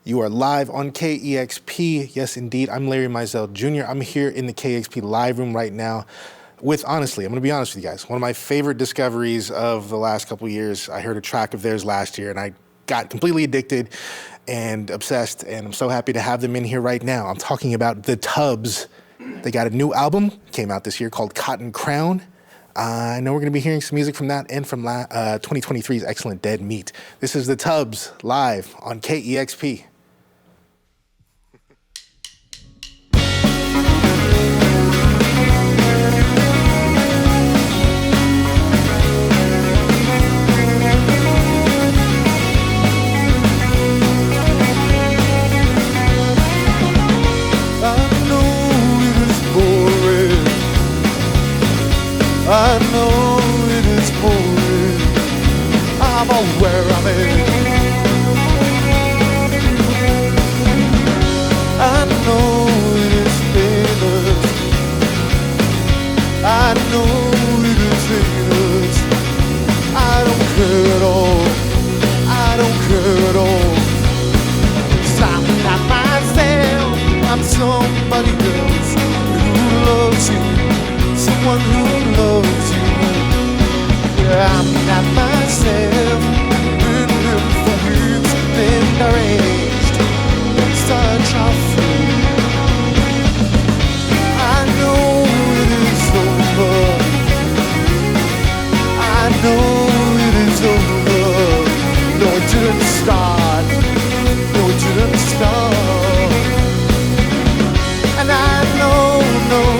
You are live on KEXP. Yes, indeed. I'm Larry Mizell Jr. I'm here in the KEXP live room right now with, honestly, I'm going to be honest with you guys, one of my favorite discoveries of the last couple of years. I heard a track of theirs last year, and I got completely addicted and obsessed, and I'm so happy to have them in here right now. I'm talking about the Tubbs. They got a new album, came out this year, called Cotton Crown. I know we're going to be hearing some music from that and from 2023's excellent Dead Meat. This is the Tubbs live on KEXP. I know it is boring, I'm aware of it. I know it is painless, I know it is heinous. I don't care at all, I don't care at all. 'Cause I'm not myself, I'm somebody else who loves you. Someone who loves you. Yeah, I'm not myself. Been here for weeks, been arranged. Such a fool. I know it is over. I know it is over. No, it didn't start. No, it didn't start. And I know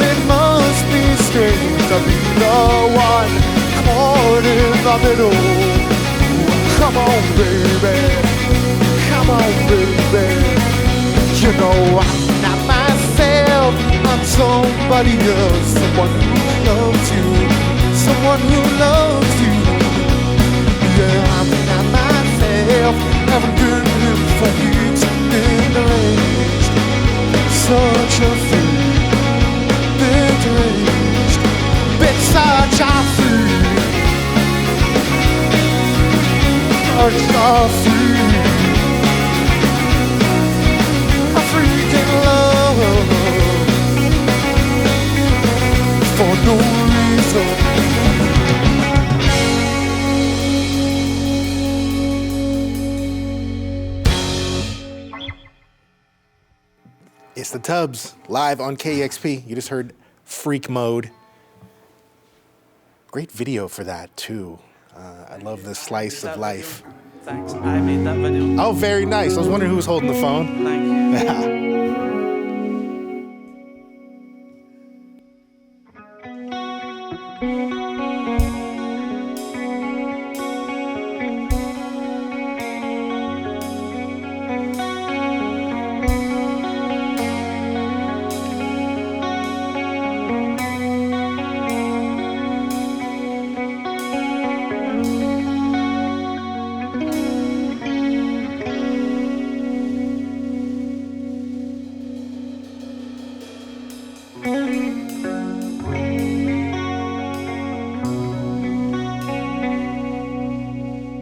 it must be strange to be the one caught in the middle. Come on, baby, come on, baby. You know I'm not myself, I'm somebody else. Someone who loves you, someone who loves you. Yeah, I'm not myself, haven't been here for weeks, been arranged. Such a fool, been deranged, been such a fool, such a fool, a freaking love for no reason. It's the Tubbs, live on KEXP. You just heard Freak Mode. Great video for that, too. I love the slice of life. Thanks, I made that video. Oh, very nice. I was wondering who was holding the phone. Thank you.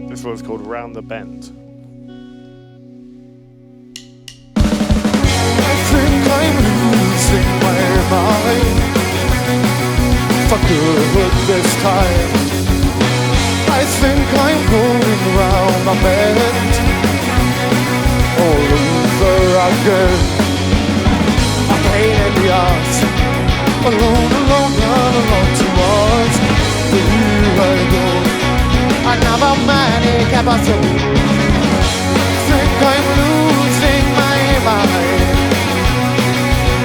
This one's called Round the Bend. I think I'm losing my mind. For good this time. I think I'm going round the bend. All over again. A pain in the ass. Alone, to us. But here I go. Another manic episode. Think I'm losing my mind.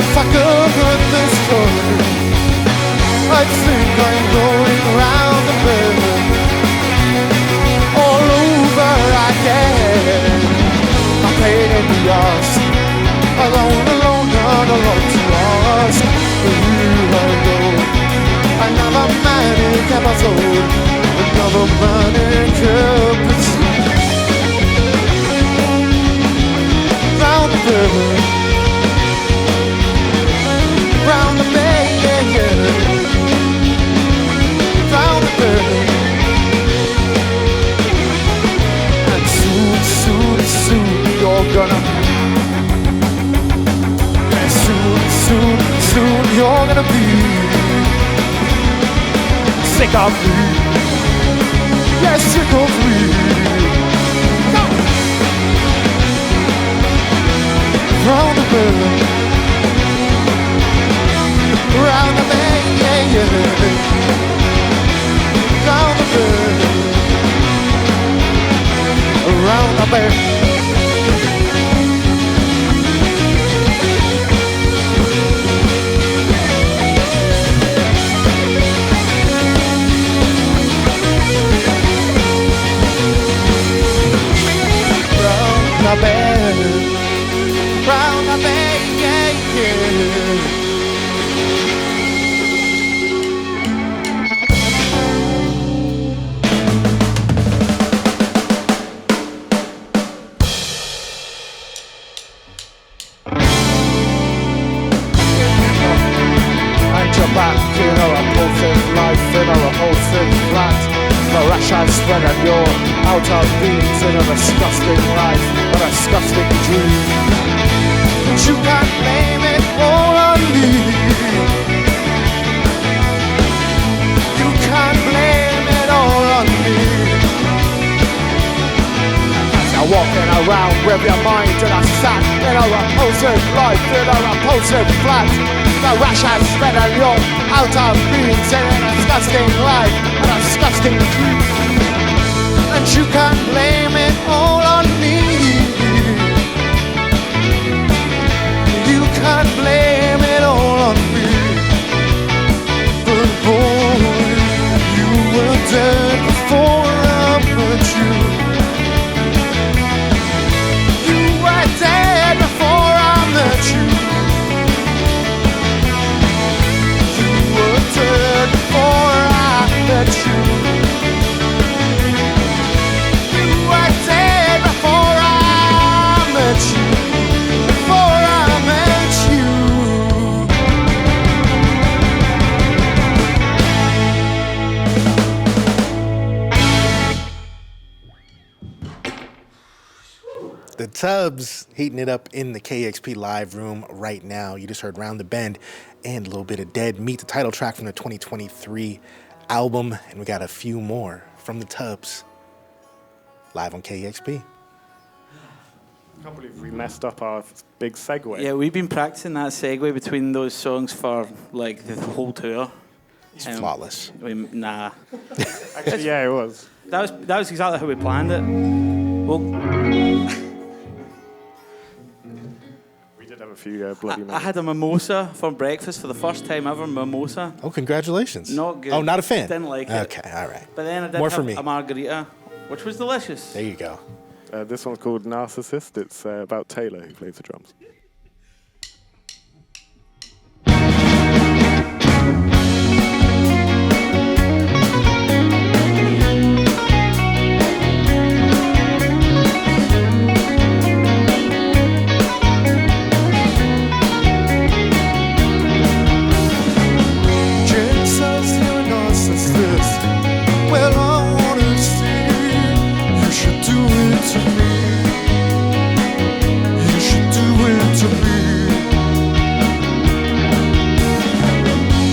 If I could hurt this story, I think I'm going round the bend. All over again. A pain in the ass. Alone, to us. But here I go. Another manic episode. Another manic episode. Round the bend, round the bend, round the bend. And soon, soon, soon, you're gonna sick of me. Yeah, sick of me. Go. Round the bend, round the bend, yeah, yeah. Round the bend, round the bend. Round the bend, round the bend, yeah, yeah. Back in our repulsive life, in our repulsive flat. The rash I spread on your outer beams in a disgusting life, a disgusting dream. But you can't blame it all on me. You can't blame it all on me. As you're walking around with your mind in a sack, in a repulsive life, in a repulsive flat. The rash has spread on your outer beams in a disgusting life, a disgusting dream. And you can't blame it all on me. You can't blame it all on me. But boy, you were dead before I met you. You were dead before I met you. Dead before I met you. You were dead before I met you. Before I met you. The Tubs heating it up in the KEXP live room right now. You just heard Round the Bend and a little bit of Dead Meat, the title track from the 2023 album. And we got a few more from the Tubs live on KEXP. I can't believe we messed up our big segue. Yeah, we've been practicing that segue between those songs for like the whole tour. It's flawless. Nah. Actually, yeah, it was. That was exactly how we planned it. Well, We did have a few bloody I minutes. had a mimosa for breakfast for the first time ever. Mimosa. Oh, congratulations. Not good. Oh, not a fan? Didn't like it. Okay, all right. But then I did More have for me. a margarita, which was delicious. There you go. This one's called Narcissist. It's about Taylor, who plays the drums. Well, I wanna see you should do it to me. You should do it to me.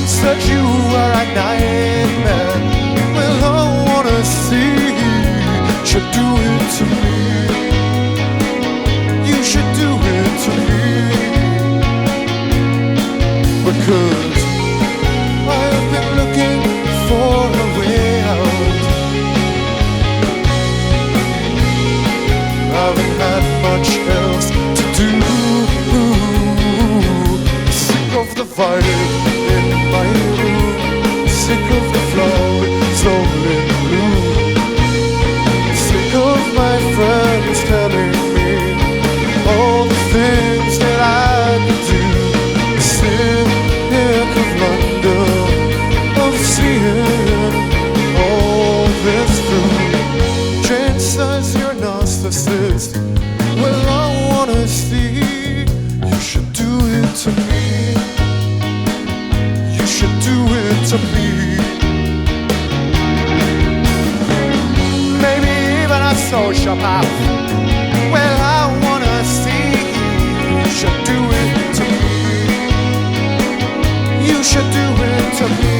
Said you were a nightmare. Well, I wanna see you should do it to me. You should do it to me. Because I've been looking for a way out. I haven't had much else to do. Sick of the fire in my room. Sick of the flower slowly blue. Sick of my friends telling me all the things that I could do. Sick of London, of seeing all this through. Jane says you're a narcissist. Well, I wanna see you should do it to me. You should do it to me. Maybe even a sociopath. Well, I wanna see you should do it to me. You should do it to me.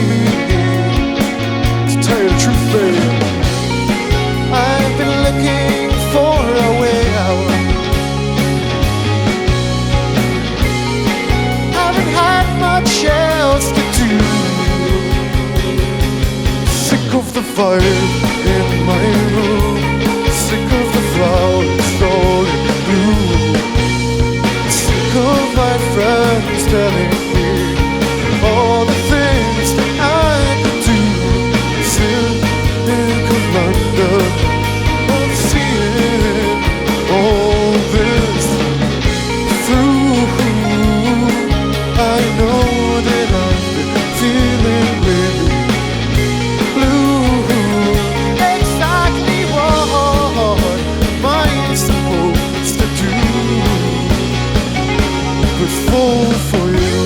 fire in my room. Sick of the flowers all in bloom. Sick of my friends telling me all the things that I could do. Sick of London, of seeing all this through. I know that I've been feeling really blue. Exactly what am I supposed to do but fall for you?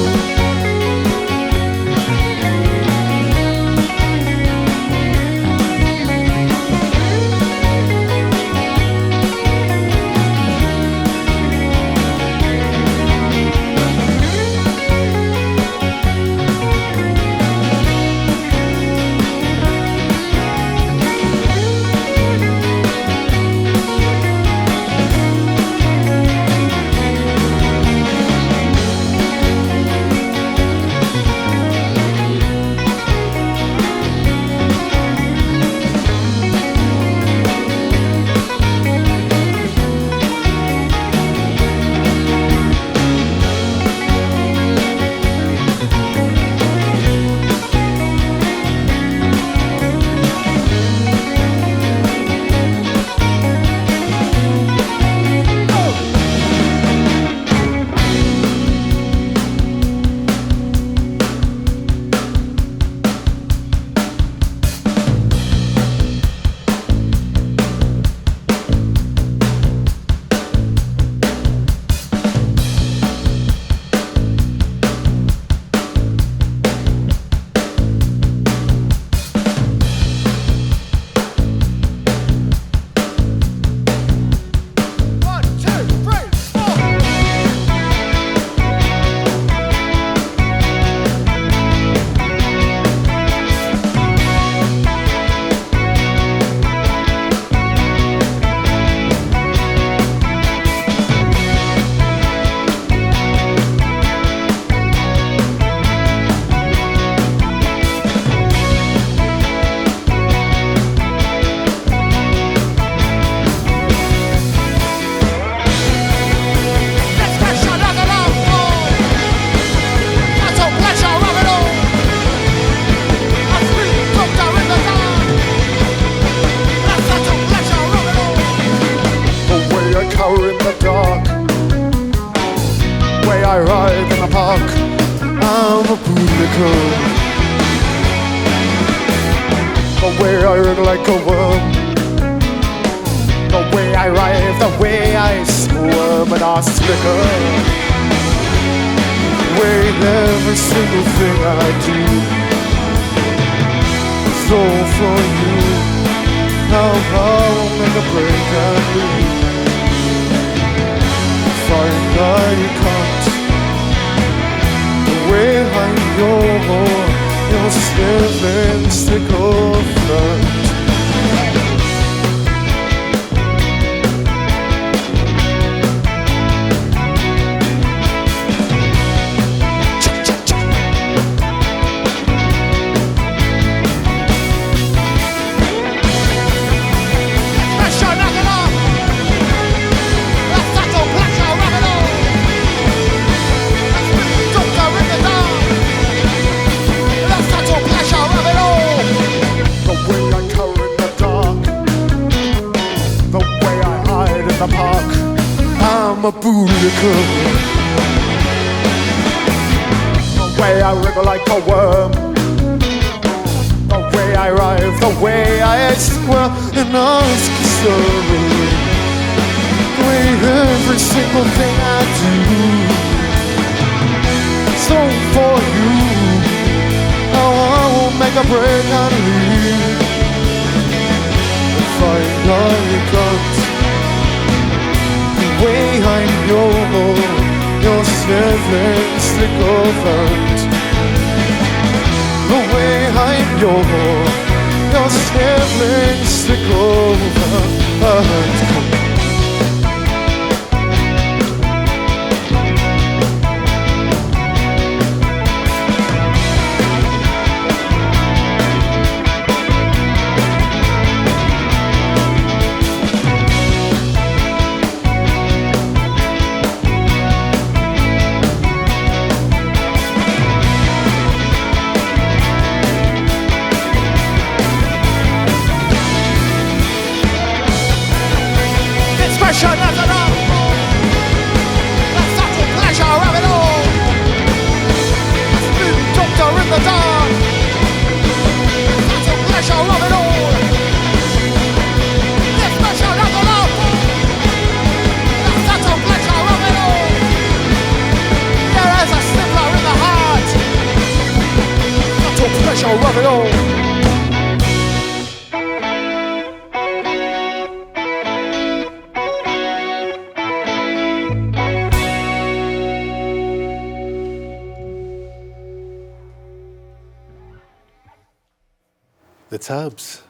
The Tubs,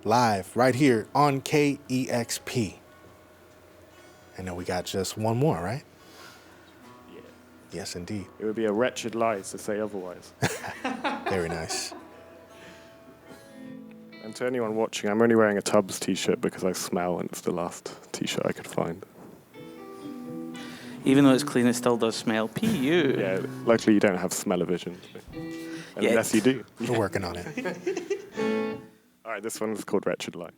live right here on KEXP. I know we got just one more, right? Yeah. Yes, indeed. It would be a wretched lie to say otherwise. Very nice. And to anyone watching, I'm only wearing a Tubbs t-shirt because I smell and it's the last t-shirt I could find. Even though it's clean, it still does smell. P.U. Yeah, luckily you don't have smell-o-vision. Unless you do. We're working on it. All right, this one is called Wretched Lie.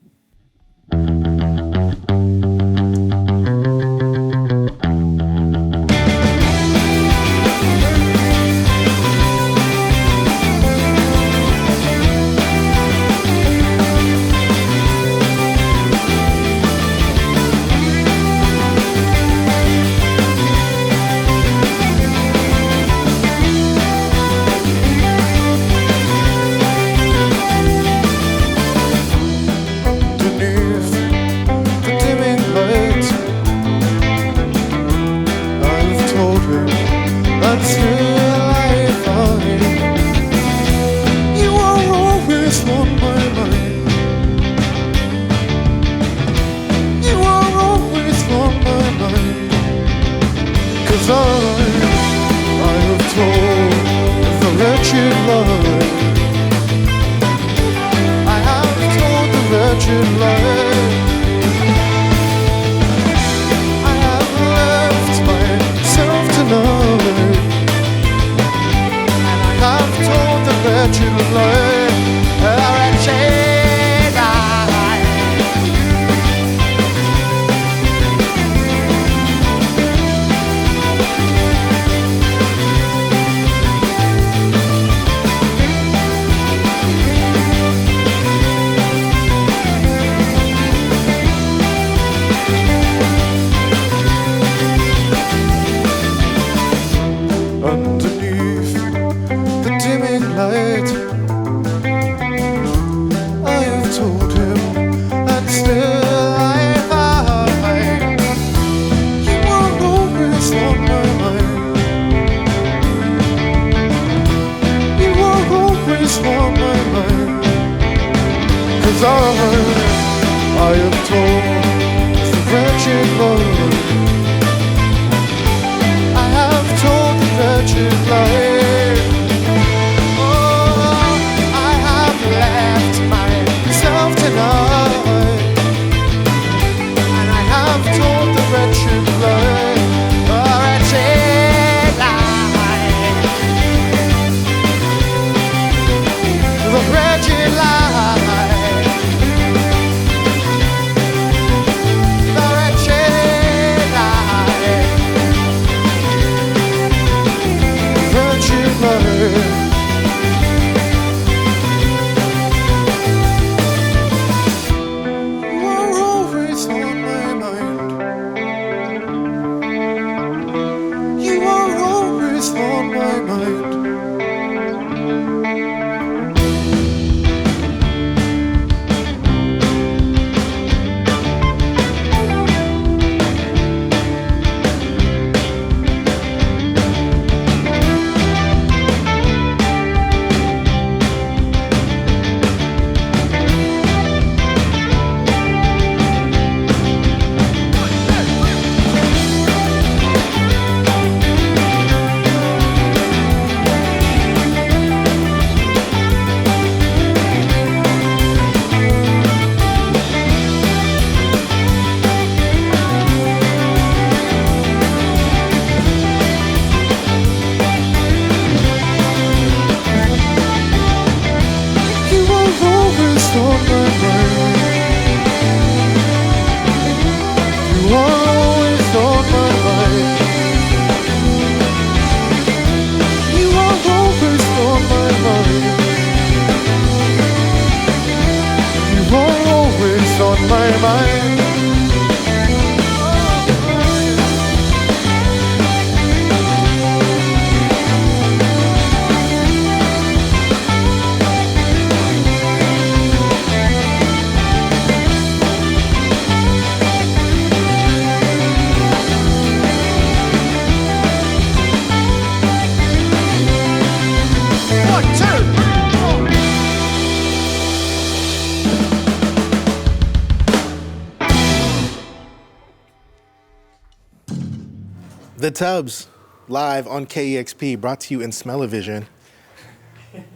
The Tubbs, live on KEXP, brought to you in Smell-O-Vision.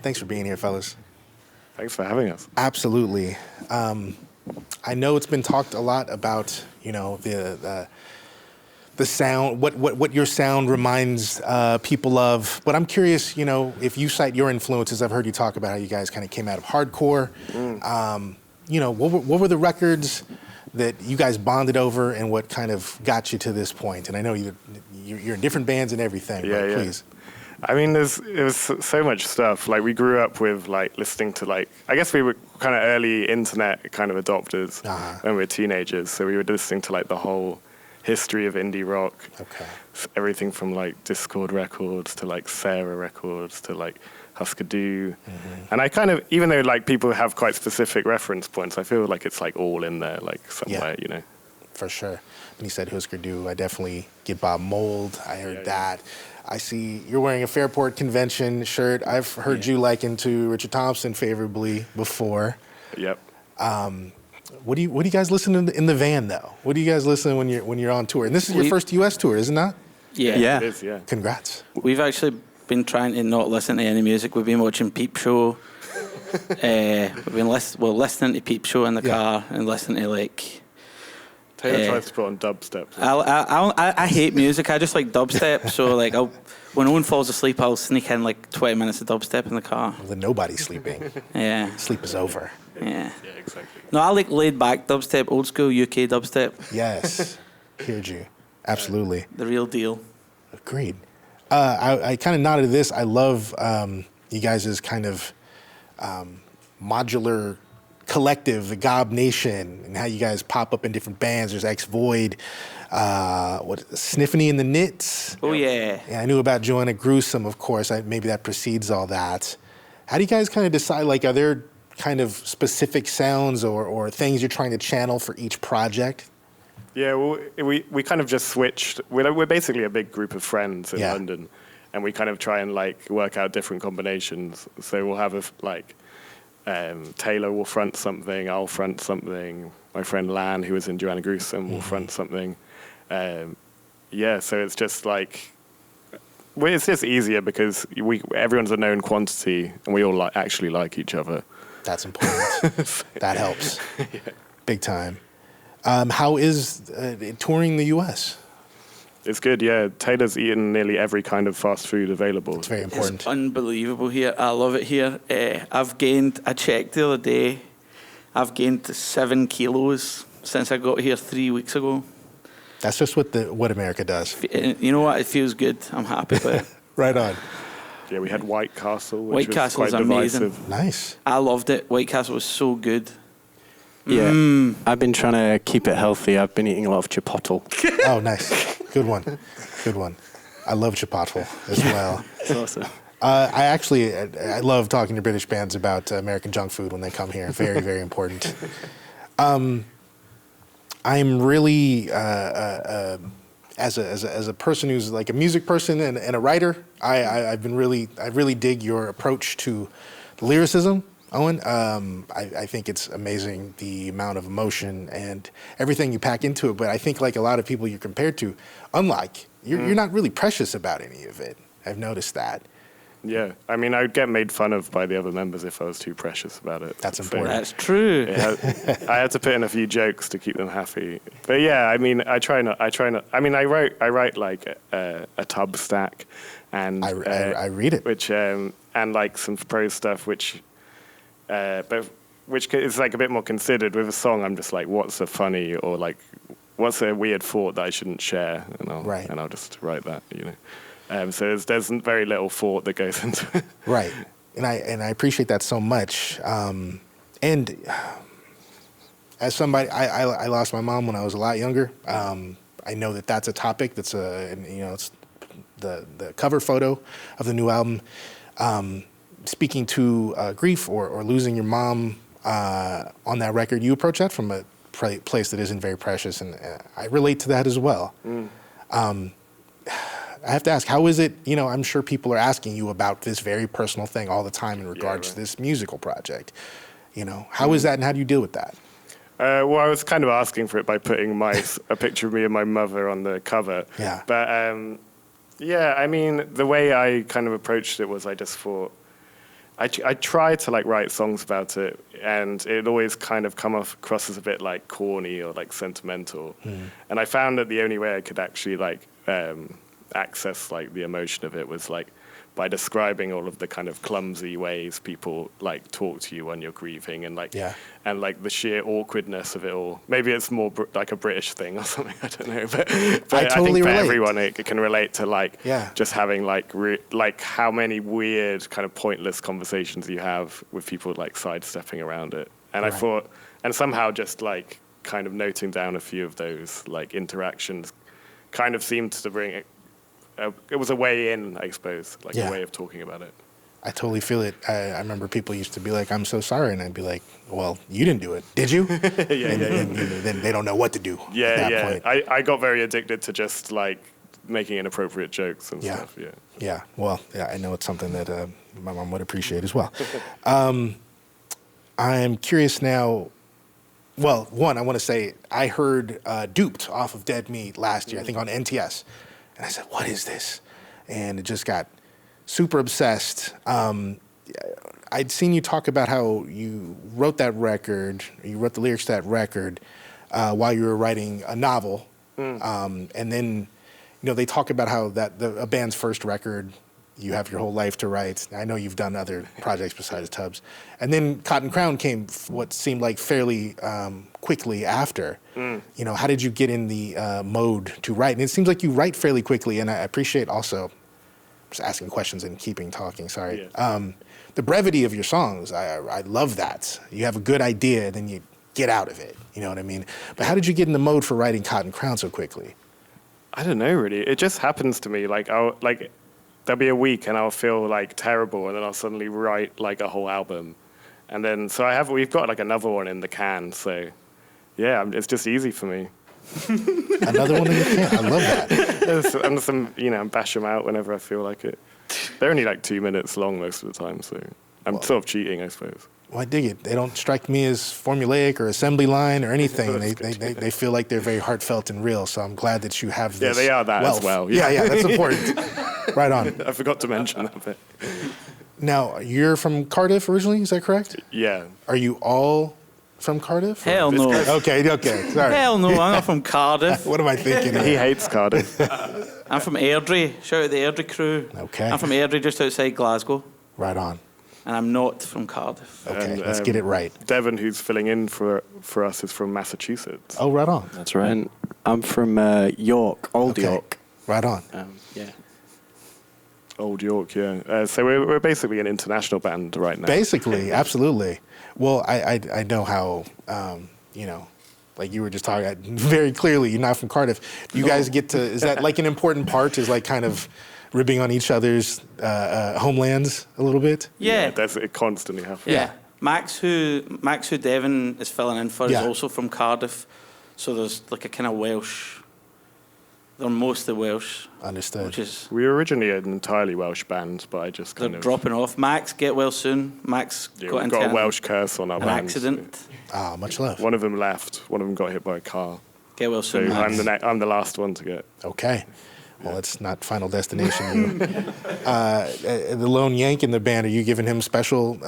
Thanks for being here, fellas. Thanks for having us. Absolutely. I know it's been talked a lot about, you know, the sound, what your sound reminds people of. But I'm curious, you know, if you cite your influences. I've heard you talk about how you guys kind of came out of hardcore. You know, what were the records that you guys bonded over, and what kind of got you to this point? And I know you're in different bands and everything. Yeah, but yeah. Please. I mean, it was so much stuff. Like, we grew up with, like, listening to, like, I guess we were kind of early internet kind of adopters when we were teenagers. So we were listening to, like, the whole history of indie rock. Okay. Everything from, like, Discord Records to, like, Sarah Records to, like, Husker Du. And I kind of, even though, like, people have quite specific reference points, I feel like it's, like, all in there, like, somewhere, you know. For sure. When you said Husker Du, I definitely get Bob Mold. I heard that. I see you're wearing a Fairport Convention shirt. I've heard you liken to Richard Thompson favorably before. Yep. What do you guys listen to in the van though? What do you guys listen when you're on tour? And this is your first U.S. tour, isn't it? Yeah. It is, yeah. Congrats. We've actually been trying to not listen to any music. We've been watching Peep Show. We've been listening to Peep Show in the car and listening to, like... Taylor tries to put on dubstep. I hate music. I just like dubstep. So, like, when Owen falls asleep, I'll sneak in, like, 20 minutes of dubstep in the car. The nobody's sleeping. Yeah. Sleep is over. Yeah. Yeah, exactly. No, I like laid-back dubstep, old school UK dubstep. Yes. Heard you. Absolutely. The real deal. Agreed. I kind of nodded to this. I love you guys' kind of modular collective, the Gob Nation, and how you guys pop up in different bands. There's Ex-Void, Sniffany and the Knits. Oh, yeah. Yeah, I knew about Joanna Gruesome, of course. Maybe that precedes all that. How do you guys kind of decide, like, are there kind of specific sounds or things you're trying to channel for each project? Yeah, well, we kind of just switched. We're basically a big group of friends in London, and we kind of try and, like, work out different combinations. So we'll have Taylor will front something, I'll front something. My friend Lan, who was in Joanna Gruesome, will front something. So it's just like, it's just easier because everyone's a known quantity and we all actually like each other. That's important. That helps. Big time. How is touring the U.S.? It's good, yeah. Taylor's eaten nearly every kind of fast food available. It's very important. It's unbelievable here. I love it here. I checked the other day, I've gained 7 kilos since I got here 3 weeks ago. That's just what America does. You know what? It feels good. I'm happy about it. Right on. Yeah, we had White Castle, which White was Castle quite was amazing. divisive. Nice. I loved it. White Castle was so good. Yeah, I've been trying to keep it healthy. I've been eating a lot of chipotle. Oh, nice. Good one. Good one. I love chipotle as well. It's awesome. I love talking to British bands about American junk food when they come here. Very, very important. I'm really, as a person who's like a music person and a writer, I really dig your approach to lyricism, Owen. I think it's amazing the amount of emotion and everything you pack into it. But I think, like a lot of people you're compared to, you're not really precious about any of it. I've noticed that. Yeah, I mean, I would get made fun of by the other members if I was too precious about it. That's important. That's true. I had to put in a few jokes to keep them happy. But yeah, I mean, I try not. I mean, I write like a tub stack, and I read it, which and like some prose stuff, which is like a bit more considered. With a song, I'm just like, what's a funny or like, what's a weird thought that I shouldn't share, and I'll just write that, you know. So there's very little thought that goes into it. Right, and I appreciate that so much. And as somebody, I lost my mom when I was a lot younger. I know that's a topic that's it's the cover photo of the new album. Speaking to grief or losing your mom on that record, you approach that from a place that isn't very precious, and I relate to that as well. I have to ask, how is it, I'm sure people are asking you about this very personal thing all the time in regards to this musical project. How is that, and how do you deal with that? Well, I was kind of asking for it by putting a picture of me and my mother on the cover. Yeah. But yeah, I mean, the way I kind of approached it was I just thought I tried to like write songs about it, and it always kind of come across as a bit like corny or like sentimental. And I found that the only way I could actually like access like the emotion of it was like by describing all of the kind of clumsy ways people like talk to you when you're grieving, and like and like the sheer awkwardness of it all. Maybe it's more like a British thing or something. I don't know, but I totally think for relate. everyone it can relate to like just having like like how many weird kind of pointless conversations you have with people like sidestepping around it. And I thought, and somehow just like kind of noting down a few of those like interactions kind of seemed to bring it. It was a way in, I suppose, like a way of talking about it. I totally feel it. I remember people used to be like, "I'm so sorry," and I'd be like, "Well, you didn't do it, did you?" Then they don't know what to do. At that point. I got very addicted to just like making inappropriate jokes and stuff. Yeah. Well, I know it's something that my mom would appreciate as well. I'm curious now. Well, one, I want to say I heard "Duped" off of Dead Meat last year, I think on NTS. And I said, what is this? And it just got super obsessed. I'd seen you talk about how you wrote that record, you wrote the lyrics to that record while you were writing a novel. And then, they talk about how a band's first record, you have your whole life to write. I know you've done other projects besides Tubbs. And then Cotton Crown came what seemed like fairly quickly after. How did you get in the mode to write? And it seems like you write fairly quickly, and I appreciate also, just asking questions and keeping talking, sorry. The brevity of your songs, I love that. You have a good idea, then you get out of it, you know what I mean? But how did you get in the mode for writing Cotton Crown so quickly? I don't know, really. It just happens to me. There'll be a week and I'll feel like terrible, and then I'll suddenly write like a whole album. And then, we've got like another one in the can, so yeah, it's just easy for me. Another one in the can, I love that. I'm just, bash them out whenever I feel like it. They're only like 2 minutes long most of the time, so I'm sort of cheating, I suppose. Well, I dig it. They don't strike me as formulaic or assembly line or anything. They feel like they're very heartfelt and real, so I'm glad that you have this. Yeah, they are that wealth. as well. Yeah, that's important. Right on. I forgot to mention that bit. Now, you're from Cardiff originally, is that correct? Yeah. Are you all from Cardiff? Hell no. Okay, sorry. Hell no, I'm not from Cardiff. What am I thinking? He hates Cardiff. I'm from Airdrie. Shout out the Airdrie crew. Okay. I'm from Airdrie, just outside Glasgow. Right on. And I'm not from Cardiff. Okay, let's get it right. Devon, who's filling in for us, is from Massachusetts. Oh, right on. That's right. And I'm from York, Old York. Right on. Yeah. Old York, yeah. So we're basically an international band right now. Basically, absolutely. Well, I know how, like you were just talking, very clearly, you're not from Cardiff. You guys get to, is that like an important part, is like kind of ribbing on each other's homelands a little bit? Yeah. It constantly happens. Yeah. Max, who Devon is filling in for, is also from Cardiff. So there's like a kind of Welsh. They're mostly Welsh. Understood. Which is we were originally an entirely Welsh band, but I just kind they're of dropping off. Max, get well soon. Max got into a Welsh curse on our band. Accident. Much love. One of them left. One of them got hit by a car. Get well soon. So I'm the last one to get. Okay. Well, it's not Final Destination. The lone Yank in the band, are you giving him special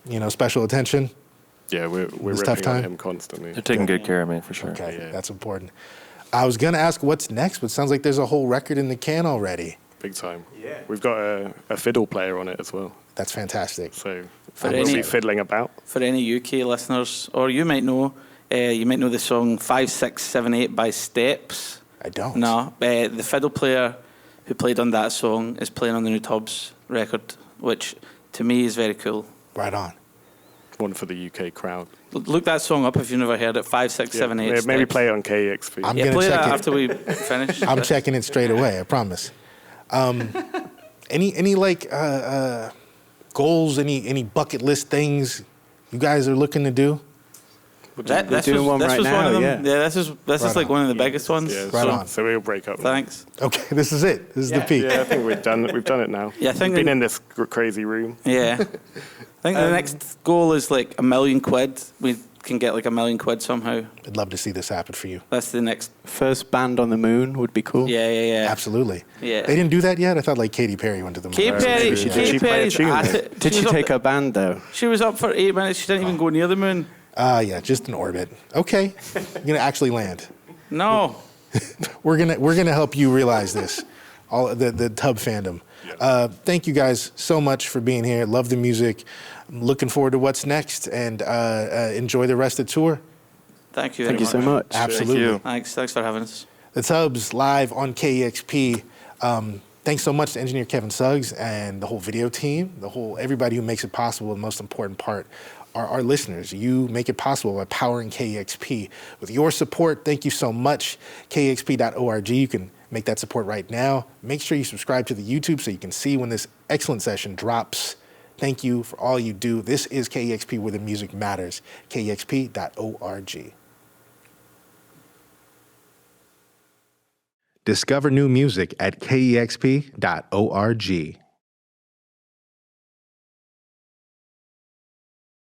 attention? Yeah, we're ripping on him constantly. They're taking good care of me, for sure. Okay, that's important. I was going to ask what's next, but it sounds like there's a whole record in the can already. Big time. Yeah. We've got a fiddle player on it as well. That's fantastic. So we'll be fiddling about. For any UK listeners, or you might know the song 5678 by Steps. I don't. No, the fiddle player who played on that song is playing on the new Tubbs record, which to me is very cool. Right on. One for the UK crowd. Look that song up if you've never heard it. 5678. Maybe play it on KEXP. I'm gonna play check that it after we finish. I'm checking it straight away. I promise. Any like goals? Any bucket list things you guys are looking to do? This was one of them. Yeah, this is like one of the biggest ones. Yeah, right on. So we'll break up. Thanks. Okay, this is it. This is the peak. Yeah, I think we've done it now. Yeah, I think we've been in this crazy room. Yeah. I think the next goal is like £1 million. We can get like £1 million somehow. I'd love to see this happen for you. That's the next. First band on the moon would be cool. Yeah. Absolutely. Yeah. They didn't do that yet? I thought like Katy Perry went to the moon. Katy Perry. Did she Katy play a Perry's tune? at it. Did she was up take there- her band though? She was up for 8 minutes. She didn't even go near the moon. Yeah, just in orbit. Okay, you're gonna actually land. No. We're gonna help you realize this. All the Tub fandom. Thank you guys so much for being here. Love the music. I'm looking forward to what's next, and enjoy the rest of the tour. Thank you. Thank very you so much. much. Absolutely. Thanks for having us. The Tubs live on KEXP. Thanks so much to engineer Kevin Suggs and the whole video team, everybody who makes it possible. The most important part are our listeners. You make it possible by powering KEXP. With your support, thank you so much. KEXP.org. You can make that support right now. Make sure you subscribe to the YouTube so you can see when this excellent session drops. Thank you for all you do. This is KEXP, where the music matters. KEXP.org. Discover new music at KEXP.org.